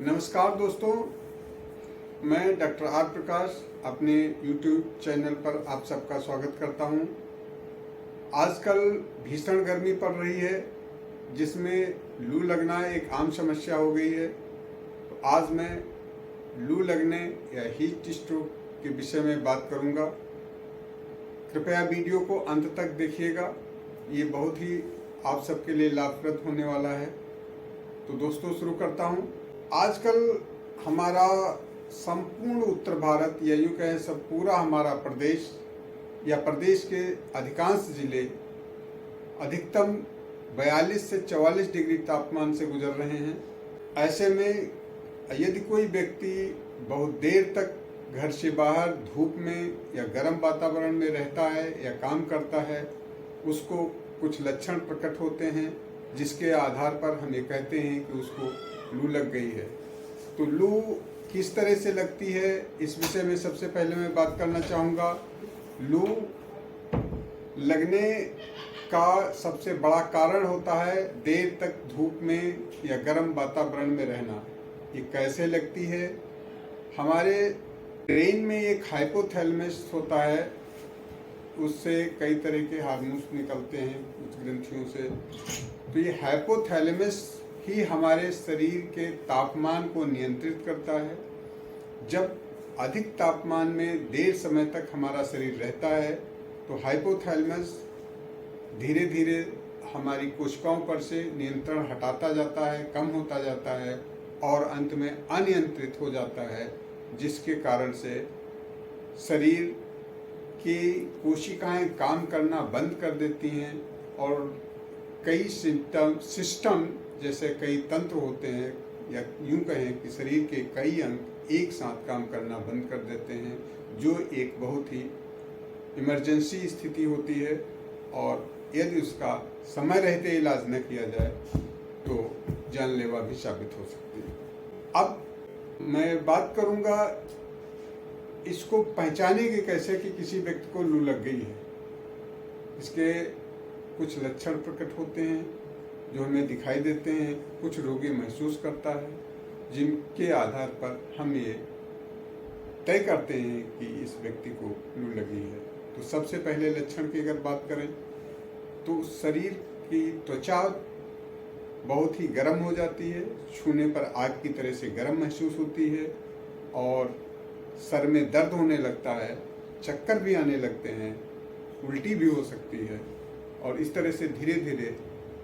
नमस्कार दोस्तों, मैं डॉक्टर आर प्रकाश अपने YouTube चैनल पर आप सबका स्वागत करता हूं। आजकल भीषण गर्मी पड़ रही है, जिसमें लू लगना एक आम समस्या हो गई है। तो आज मैं लू लगने या हीट स्ट्रोक के विषय में बात करूंगा। कृपया वीडियो को अंत तक देखिएगा, ये बहुत ही आप सबके लिए लाभप्रद होने वाला है। तो दोस्तों, शुरू करता हूं। आजकल हमारा संपूर्ण उत्तर भारत या यूँ कहें सब पूरा हमारा प्रदेश या प्रदेश के अधिकांश जिले अधिकतम 42 से 44 डिग्री तापमान से गुजर रहे हैं। ऐसे में यदि कोई व्यक्ति बहुत देर तक घर से बाहर धूप में या गर्म वातावरण में रहता है या काम करता है, उसको कुछ लक्षण प्रकट होते हैं, जिसके आधार पर हम ये कहते हैं कि उसको लू लग गई है। तो लू किस तरह से लगती है, इस विषय में सबसे पहले मैं बात करना चाहूँगा। लू लगने का सबसे बड़ा कारण होता है देर तक धूप में या गर्म वातावरण में रहना। ये कैसे लगती है? हमारे ब्रेन में एक हाइपोथैलेमस होता है, उससे कई तरह के हार्मोन्स निकलते हैं कुछ ग्रंथियों से। तो ये हाइपोथैलेमस ही हमारे शरीर के तापमान को नियंत्रित करता है। जब अधिक तापमान में देर समय तक हमारा शरीर रहता है तो हाइपोथैलेमस धीरे धीरे हमारी कोशिकाओं पर से नियंत्रण हटाता जाता है, कम होता जाता है और अंत में अनियंत्रित हो जाता है, जिसके कारण से शरीर की कोशिकाएं काम करना बंद कर देती हैं और कई सिस्टम जैसे कई तंत्र होते हैं या यूं कहें कि शरीर के कई अंग एक साथ काम करना बंद कर देते हैं, जो एक बहुत ही इमरजेंसी स्थिति होती है और यदि उसका समय रहते इलाज न किया जाए तो जानलेवा भी साबित हो सकती है। अब मैं बात करूंगा इसको पहचाने के कैसे कि किसी व्यक्ति को लू लग गई है। इसके कुछ लक्षण प्रकट होते हैं जो हमें दिखाई देते हैं, कुछ रोगी महसूस करता है, जिनके आधार पर हम ये तय करते हैं कि इस व्यक्ति को लू लगी है। तो सबसे पहले लक्षण की अगर बात करें तो शरीर की त्वचा बहुत ही गर्म हो जाती है, छूने पर आग की तरह से गर्म महसूस होती है और सर में दर्द होने लगता है, चक्कर भी आने लगते हैं, उल्टी भी हो सकती है और इस तरह से धीरे धीरे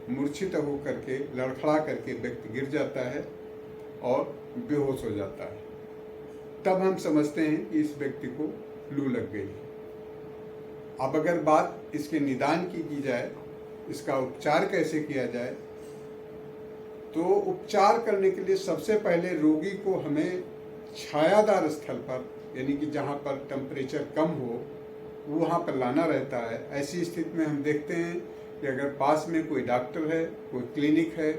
मूर्छित होकर के लड़खड़ा करके व्यक्ति गिर जाता है और बेहोश हो जाता है। तब हम समझते हैं कि इस व्यक्ति को लू लग गई है। अब अगर बात इसके निदान की जाए, इसका उपचार कैसे किया जाए, तो उपचार करने के लिए सबसे पहले रोगी को हमें छायादार स्थल पर, यानी कि जहाँ पर टेम्परेचर कम हो, वहाँ पर लाना रहता है। ऐसी स्थिति में हम देखते हैं कि अगर पास में कोई डॉक्टर है, कोई क्लिनिक है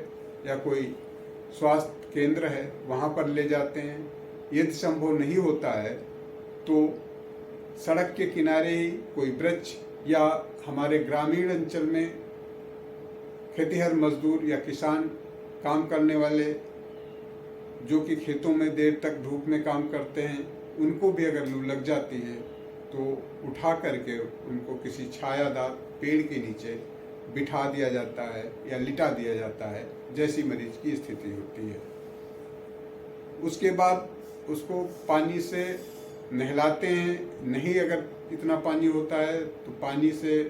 या कोई स्वास्थ्य केंद्र है, वहाँ पर ले जाते हैं। यदि संभव नहीं होता है तो सड़क के किनारे ही कोई वृक्ष या हमारे ग्रामीण अंचल में खेतिहर मजदूर या किसान काम करने वाले जो कि खेतों में देर तक धूप में काम करते हैं, उनको भी अगर लू लग जाती है तो उठा करके उनको किसी छायादार पेड़ के नीचे बिठा दिया जाता है या लिटा दिया जाता है, जैसी मरीज की स्थिति होती है। उसके बाद उसको पानी से नहलाते हैं। नहीं अगर इतना पानी होता है तो पानी से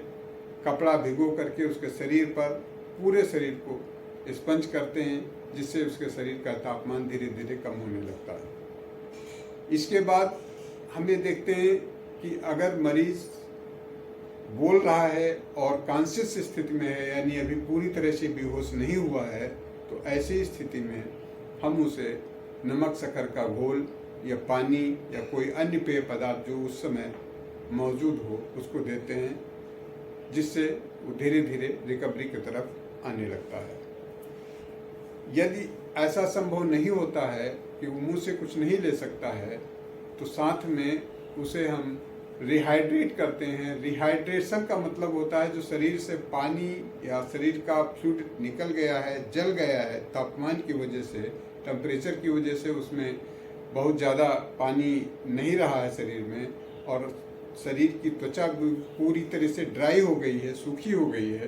कपड़ा भिगो करके उसके शरीर पर, पूरे शरीर को स्पंज करते हैं, जिससे उसके शरीर का तापमान धीरे धीरे कम होने लगता है। इसके बाद हम ये देखते हैं कि अगर मरीज बोल रहा है और कॉन्शियस स्थिति में है, यानी अभी पूरी तरह से बेहोश नहीं हुआ है, तो ऐसी स्थिति में हम उसे नमक शक्कर का घोल या पानी या कोई अन्य पेय पदार्थ जो उस समय मौजूद हो उसको देते हैं, जिससे वो धीरे धीरे रिकवरी की तरफ आने लगता है। यदि ऐसा संभव नहीं होता है कि वो मुंह से कुछ नहीं ले सकता है, तो साथ में उसे हम रिहाइड्रेट करते हैं। रिहाइड्रेशन का मतलब होता है जो शरीर से पानी या शरीर का फ्लूइड निकल गया है, जल गया है तापमान की वजह से, टेम्परेचर की वजह से उसमें बहुत ज़्यादा पानी नहीं रहा है शरीर में, और शरीर की त्वचा पूरी तरह से ड्राई हो गई है, सूखी हो गई है,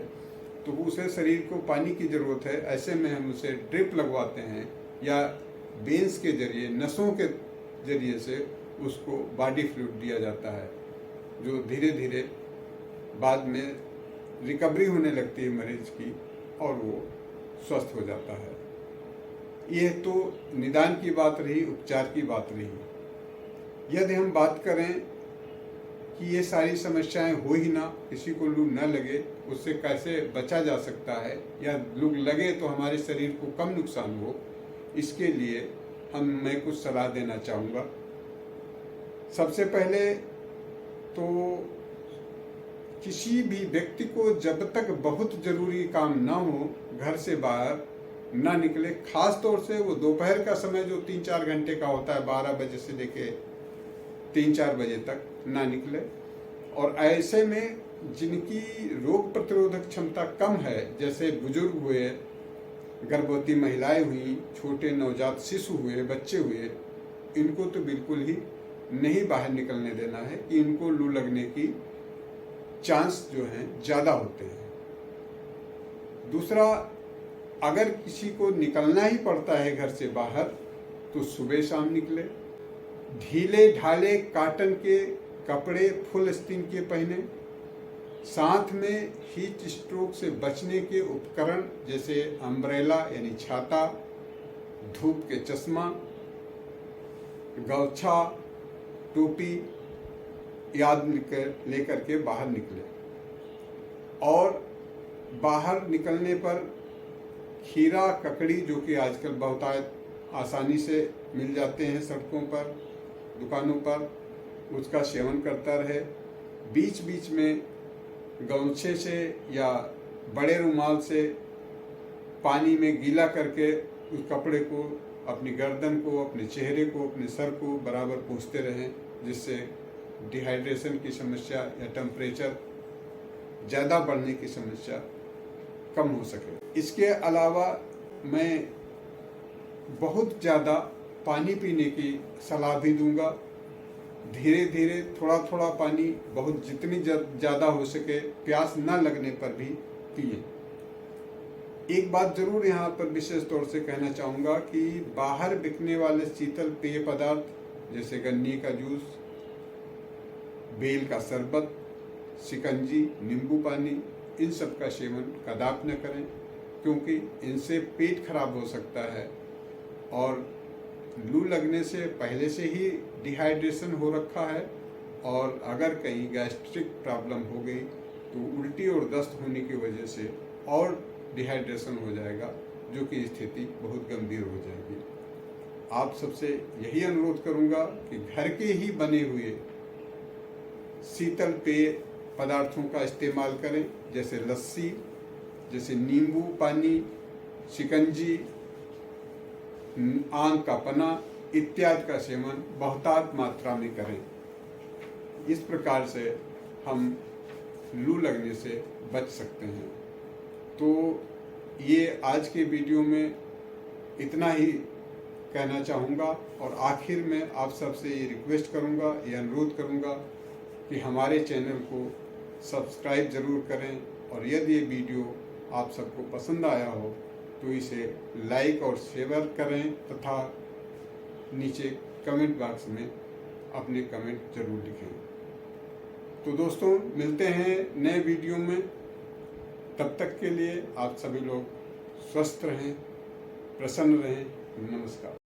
तो उसे शरीर को पानी की ज़रूरत है। ऐसे में हम उसे ड्रिप लगवाते हैं या वेंस के जरिए, नसों के जरिए से उसको बॉडी फ्लूइड दिया जाता है, जो धीरे धीरे बाद में रिकवरी होने लगती है मरीज की और वो स्वस्थ हो जाता है। यह तो निदान की बात रही, उपचार की बात रही। यदि हम बात करें कि ये सारी समस्याएं हो ही ना, किसी को लू न लगे, उससे कैसे बचा जा सकता है, या लू लगे तो हमारे शरीर को कम नुकसान हो, इसके लिए मैं कुछ सलाह देना चाहूँगा। सबसे पहले तो किसी भी व्यक्ति को जब तक बहुत ज़रूरी काम ना हो घर से बाहर ना निकले। खास तौर से वो दोपहर का समय जो 3-4 घंटे का होता है, 12 बजे से लेके 3-4 बजे तक ना निकले। और ऐसे में जिनकी रोग प्रतिरोधक क्षमता कम है, जैसे बुजुर्ग हुए, गर्भवती महिलाएं हुई, छोटे नवजात शिशु हुए, बच्चे हुए, इनको तो बिल्कुल ही नहीं बाहर निकलने देना है कि इनको लू लगने की चांस जो हैं ज़्यादा होते हैं। दूसरा, अगर किसी को निकलना ही पड़ता है घर से बाहर तो सुबह शाम निकले। ढीले ढाले कॉटन के कपड़े फुल आस्तीन के पहने। साथ में हीट स्ट्रोक से बचने के उपकरण जैसे अम्ब्रेला यानी छाता, धूप के चश्मा, गमछा, टोपी याद लेकर के बाहर निकले। और बाहर निकलने पर खीरा, ककड़ी, जो कि आजकल बहुत आसानी से मिल जाते हैं सड़कों पर, दुकानों पर, उसका सेवन करता रहे। बीच बीच में गमछे से या बड़े रुमाल से पानी में गीला करके उस कपड़े को अपनी गर्दन को, अपने चेहरे को, अपने सर को बराबर पोंछते रहें, जिससे डिहाइड्रेशन की समस्या या टेम्परेचर ज़्यादा बढ़ने की समस्या कम हो सके। इसके अलावा मैं बहुत ज़्यादा पानी पीने की सलाह भी दूंगा। धीरे धीरे थोड़ा थोड़ा पानी, बहुत जितनी ज़्यादा हो सके, प्यास न लगने पर भी पिए। एक बात ज़रूर यहाँ पर विशेष तौर से कहना चाहूँगा कि बाहर बिकने वाले शीतल पेय पदार्थ जैसे गन्ने का जूस, बेल का शरबत, शिकंजी, नींबू पानी, इन सब का सेवन कदाप न करें, क्योंकि इनसे पेट खराब हो सकता है और लू लगने से पहले से ही डिहाइड्रेशन हो रखा है, और अगर कहीं गैस्ट्रिक प्रॉब्लम हो गई तो उल्टी और दस्त होने की वजह से और डिहाइड्रेशन हो जाएगा, जो कि स्थिति बहुत गंभीर हो जाएगी। आप सबसे यही अनुरोध करूंगा कि घर के ही बने हुए शीतल पेय पदार्थों का इस्तेमाल करें, जैसे लस्सी, जैसे नींबू पानी, शिकंजी, आम का पना इत्यादि का सेवन बहुतायत मात्रा में करें। इस प्रकार से हम लू लगने से बच सकते हैं। तो ये आज के वीडियो में इतना ही कहना चाहूँगा, और आखिर में आप सबसे ये रिक्वेस्ट करूँगा, ये अनुरोध करूँगा कि हमारे चैनल को सब्सक्राइब ज़रूर करें, और यदि ये वीडियो आप सबको पसंद आया हो तो इसे लाइक और शेयर करें, तथा नीचे कमेंट बॉक्स में अपने कमेंट ज़रूर लिखें। तो दोस्तों, मिलते हैं नए वीडियो में। तब तक के लिए आप सभी लोग स्वस्थ रहें, प्रसन्न रहें। नमस्कार।